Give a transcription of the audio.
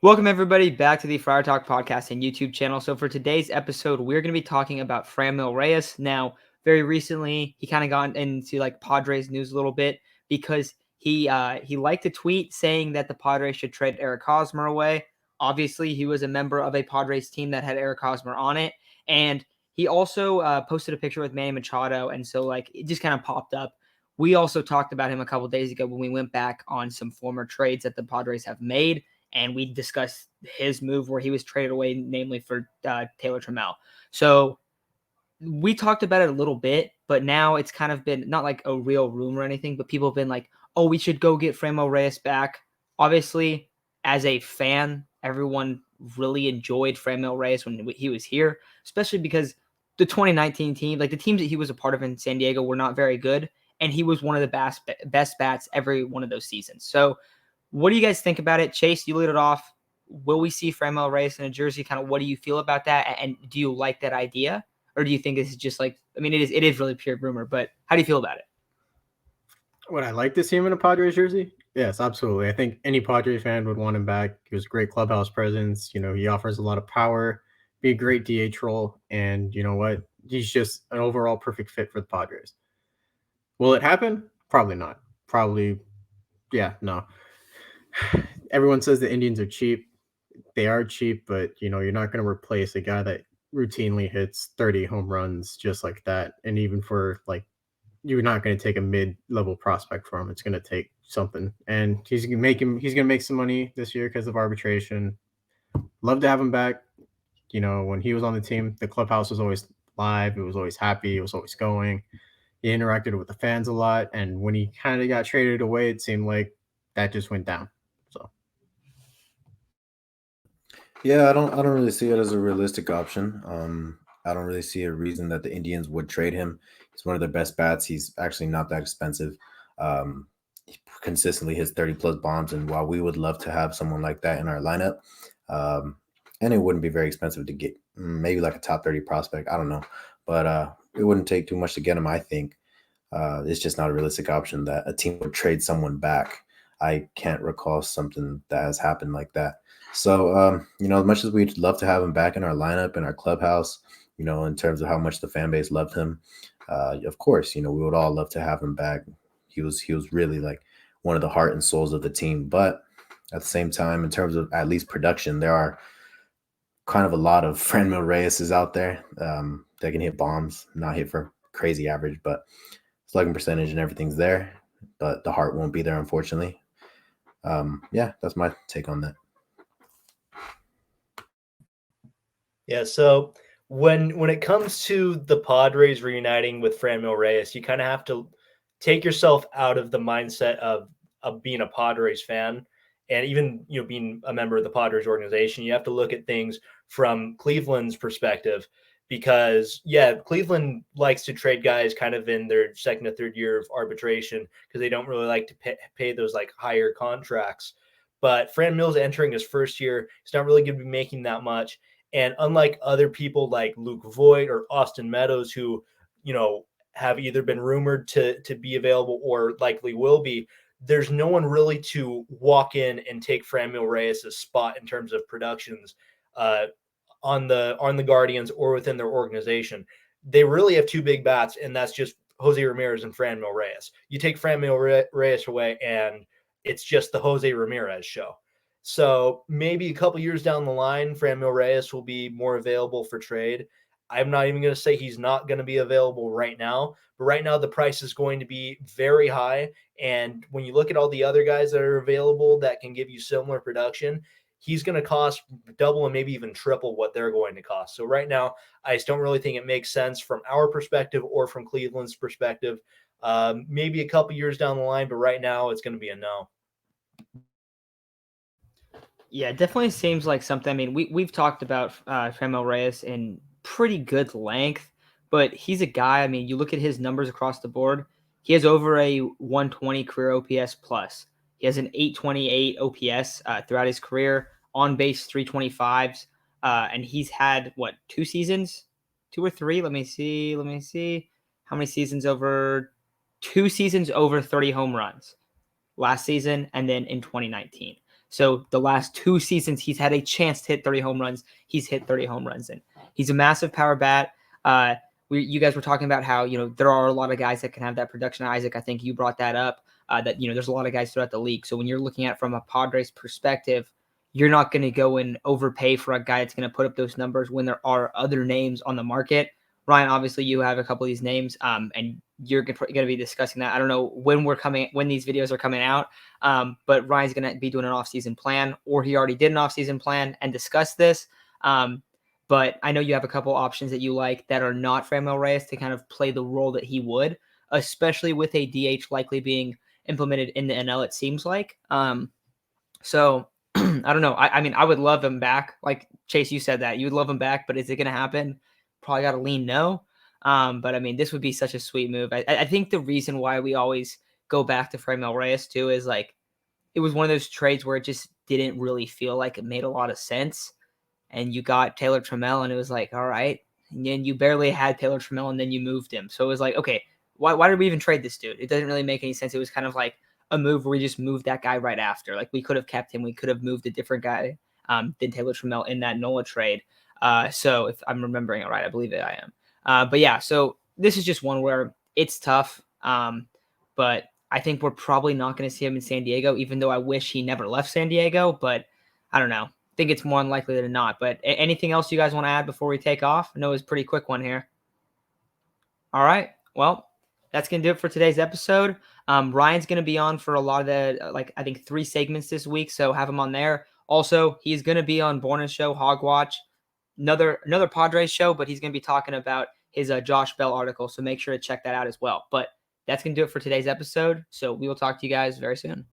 Welcome, everybody, back to the Friar Talk podcast and YouTube channel. So for today's episode, we're going to be talking about Franmil Reyes. Now, very recently, he kind of got into Padres news a little bit because he liked a tweet saying that the Padres should trade Eric Hosmer away. Obviously, he was a member of a Padres team that had Eric Hosmer on it, and he also posted a picture with Manny Machado, and so it just kind of popped up. We also talked about him a couple days ago when we went back on some former trades that the Padres have made. And we discussed his move where he was traded away, namely for Taylor Trammell. So we talked about it a little bit, but now it's kind of been not like a real rumor or anything, but people have been like, oh, we should go get Franmil Reyes back. Obviously, as a fan, everyone really enjoyed Franmil Reyes when he was here, especially because the 2019 team, the teams that he was a part of in San Diego were not very good, and he was one of the best bats every one of those seasons. So what do you guys think about it? Chase, you lead it off. Will we see Franmil Reyes in a jersey? Kind of what do you feel about that? And do you like that idea? Or do you think this is just it is really pure rumor, but how do you feel about it? Would I like to see him in a Padres jersey? Yes, absolutely. I think any Padres fan would want him back. He was a great clubhouse presence. He offers a lot of power, be a great DH role, and you know what? He's just an overall perfect fit for the Padres. Will it happen? Probably not. Probably, yeah, no. Everyone says the Indians are cheap. They are cheap, but you're not going to replace a guy that routinely hits 30 home runs just like that. And even for you're not going to take a mid-level prospect for him. It's going to take something, and he's going to make some money this year because of arbitration. Love to have him back. When he was on the team, the clubhouse was always live. It was always happy. It was always going. He interacted with the fans a lot, and when he kind of got traded away, it seemed like that just went down. So, yeah, I don't really see it as a realistic option. I don't really see a reason that the Indians would trade him. He's one of their best bats. He's actually not that expensive. He consistently hits 30 plus bombs, and while we would love to have someone like that in our lineup, and it wouldn't be very expensive to get, maybe like a top 30 prospect. I don't know, but it wouldn't take too much to get him. I think it's just not a realistic option that a team would trade someone back. I can't recall something that has happened like that. So, as much as we'd love to have him back in our lineup, in our clubhouse, in terms of how much the fan base loved him, of course, we would all love to have him back. He was really like one of the heart and souls of the team. But at the same time, in terms of at least production, there are kind of a lot of Franmil Reyes out there that can hit bombs, not hit for crazy average, but slugging percentage and everything's there. But the heart won't be there, unfortunately. Yeah, that's my take on that. Yeah, so when it comes to the Padres reuniting with Franmil Reyes, you kind of have to take yourself out of the mindset of being a Padres fan and even being a member of the Padres organization. You have to look at things from Cleveland's perspective because Cleveland likes to trade guys kind of in their second or third year of arbitration because they don't really like to pay those higher contracts. But Franmil's entering his first year. He's not really going to be making that much. And unlike other people like Luke Voigt or Austin Meadows, who, have either been rumored to be available or likely will be, there's no one really to walk in and take Franmil Reyes' spot in terms of productions on the Guardians or within their organization. They really have two big bats, and that's just Jose Ramirez and Franmil Reyes. You take Franmil Reyes away, and it's just the Jose Ramirez show. So maybe a couple years down the line, Franmil Reyes will be more available for trade. I'm not even going to say he's not going to be available right now, but right now the price is going to be very high. And when you look at all the other guys that are available that can give you similar production, he's going to cost double and maybe even triple what they're going to cost. So right now, I just don't really think it makes sense from our perspective or from Cleveland's perspective. Maybe a couple years down the line, but right now it's going to be a no. Yeah, it definitely seems like something. I mean, we've talked about Franmil Reyes in pretty good length, but he's a guy. I mean, you look at his numbers across the board. He has over a 120 career OPS plus. He has an 828 OPS throughout his career, on base 325s, and he's had 2 seasons, 2 or 3. Let me see. How many seasons over? 2 seasons over 30 home runs last season, and then in 2019. So the last 2 seasons, he's had a chance to hit 30 home runs. He's hit 30 home runs, and he's a massive power bat. You guys were talking about how, there are a lot of guys that can have that production. Isaac, I think you brought that up, that, there's a lot of guys throughout the league. So when you're looking at it from a Padres perspective, you're not going to go and overpay for a guy that's going to put up those numbers when there are other names on the market. Ryan, obviously you have a couple of these names, and you're going to be discussing that. I don't know when these videos are coming out, but Ryan's going to be doing an off-season plan, or he already did an off-season plan and discussed this. But I know you have a couple options that you like that are not Franmil Reyes to kind of play the role that he would, especially with a DH likely being implemented in the NL, it seems like. So I don't know. I mean, I would love him back. Like Chase, you said that you would love him back, but is it going to happen? Probably got to lean no. But I mean, this would be such a sweet move. I think the reason why we always go back to Franmil Reyes too is like it was one of those trades where it just didn't really feel like it made a lot of sense. And you got Taylor Trammell, and it was like, all right. And then you barely had Taylor Trammell, and then you moved him. So it was like, okay, why did we even trade this dude? It doesn't really make any sense. It was kind of like a move where we just moved that guy right after. Like we could have kept him. We could have moved a different guy than Taylor Trammell in that Nola trade. So if I'm remembering it right, I believe it I am. But yeah, so this is just one where it's tough. But I think we're probably not going to see him in San Diego, even though I wish he never left San Diego. But I don't know. I think it's more unlikely than not. But anything else you guys want to add before we take off? I know it was a pretty quick one here. All right. Well, that's going to do it for today's episode. Ryan's going to be on for a lot of the, I think 3 segments this week. So have him on there. Also, he's going to be on Borna's show, Hog Watch, another Padres show, but he's going to be talking about his Josh Bell article. So make sure to check that out as well. But that's going to do it for today's episode. So we will talk to you guys very soon.